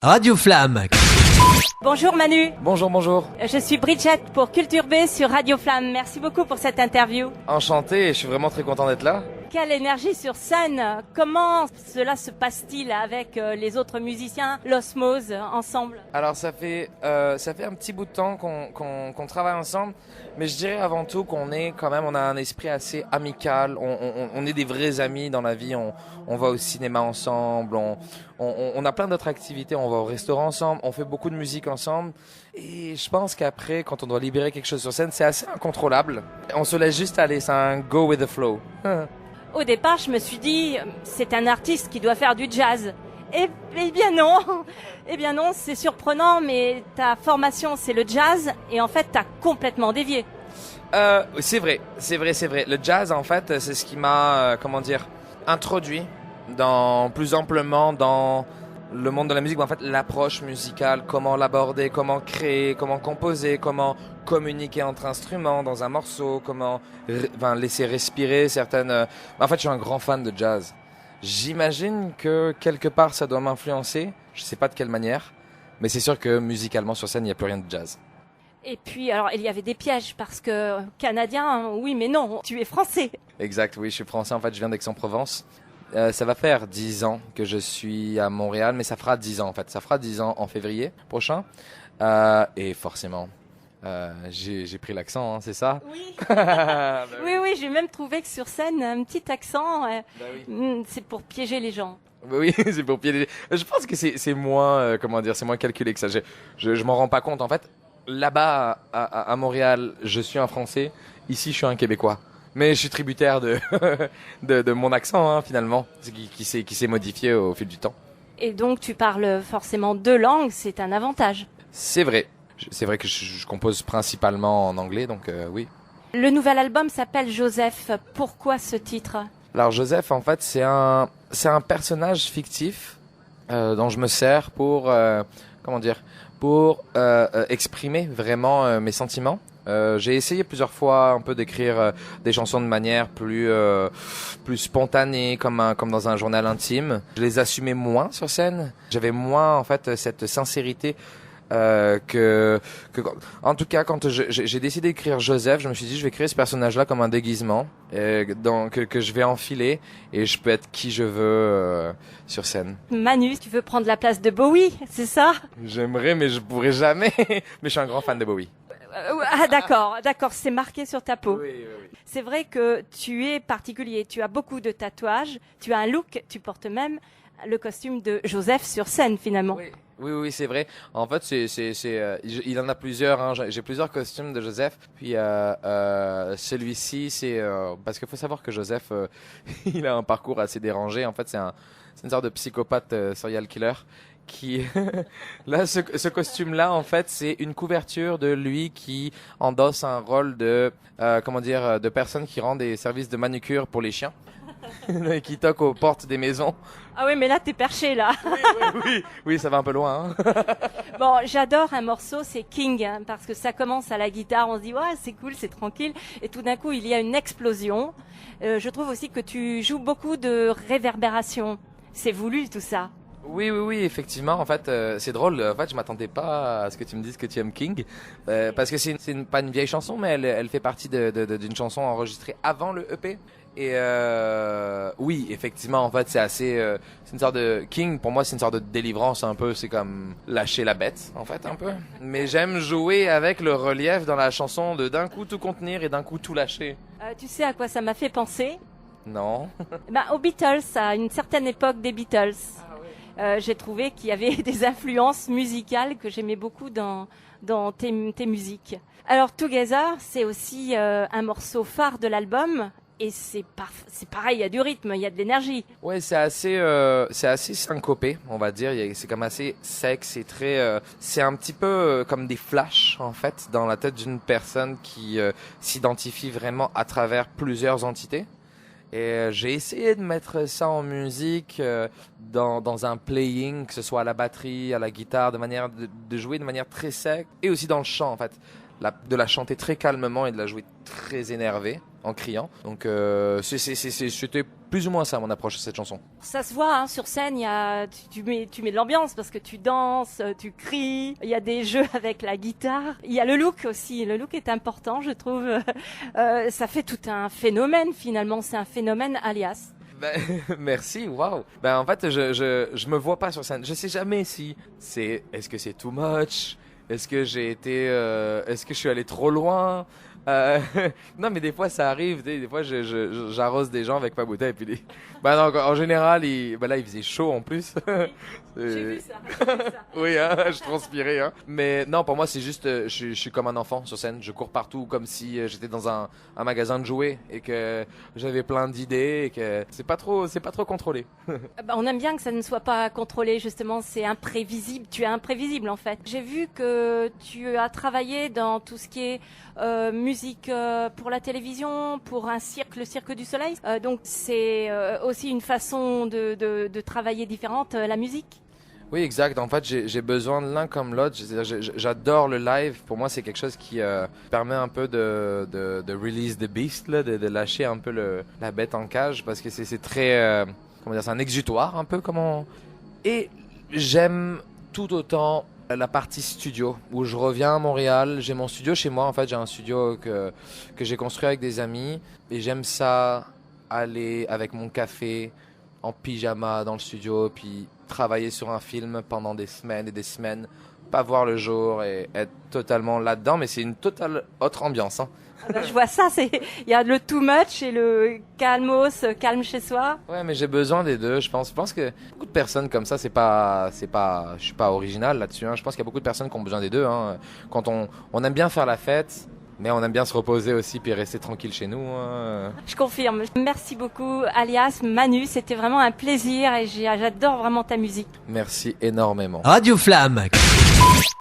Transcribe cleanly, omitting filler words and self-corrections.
Radio Flamme. Bonjour Manu. Bonjour, bonjour. Je suis Bridget pour Culture B sur Radio Flamme. Merci beaucoup pour cette interview. Enchanté, je suis vraiment très content d'être là. Quelle énergie sur scène. Comment cela se passe-t-il avec les autres musiciens, l'osmose, ensemble? Alors ça fait un petit bout de temps qu'on travaille ensemble, mais je dirais avant tout on a un esprit assez amical, on est des vrais amis dans la vie, on va au cinéma ensemble, on a plein d'autres activités, on va au restaurant ensemble, on fait beaucoup de musique ensemble, et je pense qu'après, quand on doit libérer quelque chose sur scène, c'est assez incontrôlable. On se laisse juste aller, c'est un go with the flow. Au départ, je me suis dit, c'est un artiste qui doit faire du jazz. Eh bien non, eh bien non, c'est surprenant, mais ta formation c'est le jazz et en fait t'as complètement dévié. C'est vrai. Le jazz, en fait, c'est ce qui m'a, introduit plus amplement dans le monde de la musique. En fait, l'approche musicale, comment l'aborder, comment créer, comment composer, comment communiquer entre instruments dans un morceau, comment laisser respirer certaines. En fait, je suis un grand fan de jazz. J'imagine que quelque part ça doit m'influencer. Je sais pas de quelle manière, mais c'est sûr que musicalement sur scène, il n'y a plus rien de jazz. Et puis, alors, il y avait des pièges parce que canadien, oui, mais non, tu es français. Exact, oui, je suis français. En fait, je viens d'Aix-en-Provence. Ça va faire 10 ans que je suis à Montréal, mais ça fera 10 ans en fait. Ça fera 10 ans en février prochain. Et forcément, j'ai pris l'accent, hein, c'est ça? Oui. Bah Oui, j'ai même trouvé que sur scène, un petit accent, Bah oui. c'est pour piéger les gens. Oui, c'est pour piéger. Je pense que c'est moins, c'est moins calculé que ça. Je m'en rends pas compte. En fait, là-bas, à Montréal, je suis un Français. Ici, je suis un Québécois. Mais je suis tributaire de mon accent, hein, finalement, qui s'est modifié au fil du temps. Et donc, tu parles forcément deux langues, c'est un avantage. C'est vrai. C'est vrai que je compose principalement en anglais, donc oui. Le nouvel album s'appelle Joseph. Pourquoi ce titre? Alors Joseph, en fait, c'est un personnage fictif dont je me sers pour exprimer vraiment mes sentiments. J'ai essayé plusieurs fois un peu d'écrire des chansons de manière plus spontanée, comme dans un journal intime. Je les assumais moins sur scène. J'avais moins en fait cette sincérité. En tout cas, quand j'ai décidé d'écrire Joseph, je me suis dit je vais créer ce personnage-là comme un déguisement que je vais enfiler et je peux être qui je veux sur scène. Manu, tu veux prendre la place de Bowie, c'est ça? J'aimerais, mais je pourrais jamais. Mais je suis un grand fan de Bowie. Ah d'accord, c'est marqué sur ta peau. Oui. C'est vrai que tu es particulier, tu as beaucoup de tatouages, tu as un look, tu portes même le costume de Joseph sur scène finalement. Oui, c'est vrai. En fait, il en a plusieurs. Hein. J'ai plusieurs costumes de Joseph. Puis celui-ci, c'est parce qu'il faut savoir que Joseph, il a un parcours assez dérangé. En fait, c'est une sorte de psychopathe serial killer. Qui là, ce costume-là, en fait, c'est une couverture de lui qui endosse un rôle de de personne qui rend des services de manucure pour les chiens. Qui toque aux portes des maisons. Ah oui, mais là, t'es perché, là. Oui, ça va un peu loin. Hein. Bon, j'adore un morceau, c'est King, hein, parce que ça commence à la guitare, on se dit, ouais, c'est cool, c'est tranquille, et tout d'un coup, il y a une explosion. Je trouve aussi que tu joues beaucoup de réverbération. C'est voulu, tout ça. Oui, effectivement. En fait, c'est drôle. En fait, je m'attendais pas à ce que tu me dises que tu aimes King, parce que pas une vieille chanson, mais elle fait partie d'une chanson enregistrée avant le EP. Et oui, effectivement, en fait, c'est une sorte de King. Pour moi, c'est une sorte de délivrance un peu. C'est comme lâcher la bête, en fait, un peu. Mais j'aime jouer avec le relief dans la chanson de d'un coup tout contenir et d'un coup tout lâcher. Tu sais à quoi ça m'a fait penser? Non. Aux Beatles, à une certaine époque des Beatles. J'ai trouvé qu'il y avait des influences musicales que j'aimais beaucoup dans tes musiques. Alors Together, c'est aussi un morceau phare de l'album. Et c'est pareil, il y a du rythme, il y a de l'énergie. Ouais, c'est assez syncopé, on va dire. C'est comme assez sec, c'est un petit peu comme des flashs en fait dans la tête d'une personne qui s'identifie vraiment à travers plusieurs entités. Et j'ai essayé de mettre ça en musique dans un playing, que ce soit à la batterie, à la guitare, de manière de jouer de manière très sec, et aussi dans le chant en fait. de la chanter très calmement et de la jouer très énervée en criant. Donc c'était plus ou moins ça mon approche de cette chanson. Ça se voit sur scène, tu mets de l'ambiance parce que tu danses, tu cries, il y a des jeux avec la guitare, il y a le look aussi, le look est important je trouve, ça fait tout un phénomène finalement, c'est un phénomène Alias. Merci, waouh. En fait, je me vois pas sur scène. Je sais jamais si est-ce que c'est too much, est-ce que est-ce que je suis allé trop loin. Non, mais des fois ça arrive. Des fois, j'arrose des gens avec ma bouteille et puis non, en général, là, il faisait chaud en plus. J'ai vu ça. Oui, hein, je transpirais. Hein. Mais non, pour moi, c'est juste, je suis comme un enfant sur scène. Je cours partout comme si j'étais dans un magasin de jouets et que j'avais plein d'idées et que c'est pas trop contrôlé. On aime bien que ça ne soit pas contrôlé, justement. C'est imprévisible. Tu es imprévisible, en fait. J'ai vu que tu as travaillé dans tout ce qui est musique pour la télévision, pour un cirque, le Cirque du Soleil. Donc c'est aussi une façon de travailler différente, la musique. Oui, exact. En fait, j'ai besoin de l'un comme l'autre. J'adore le live. Pour moi, c'est quelque chose qui permet un peu de release the beast, là, de lâcher un peu la bête en cage, parce que c'est très, comment dire, c'est un exutoire un peu Et j'aime tout autant la partie studio, où je reviens à Montréal. J'ai mon studio chez moi. En fait, j'ai un studio que j'ai construit avec des amis, et j'aime ça aller avec mon café en pyjama dans le studio, puis travailler sur un film pendant des semaines et des semaines, pas voir le jour et être totalement là-dedans, mais c'est une totale autre ambiance. Hein. Je vois ça, il y a le too much et le calme chez soi. Ouais, mais j'ai besoin des deux. Je pense que beaucoup de personnes comme ça, je suis pas original là-dessus. Hein. Je pense qu'il y a beaucoup de personnes qui ont besoin des deux. Hein. Quand on aime bien faire la fête, mais on aime bien se reposer aussi puis rester tranquille chez nous. Hein. Je confirme. Merci beaucoup, Alias, Manu. C'était vraiment un plaisir et j'adore vraiment ta musique. Merci énormément. Radio Flamme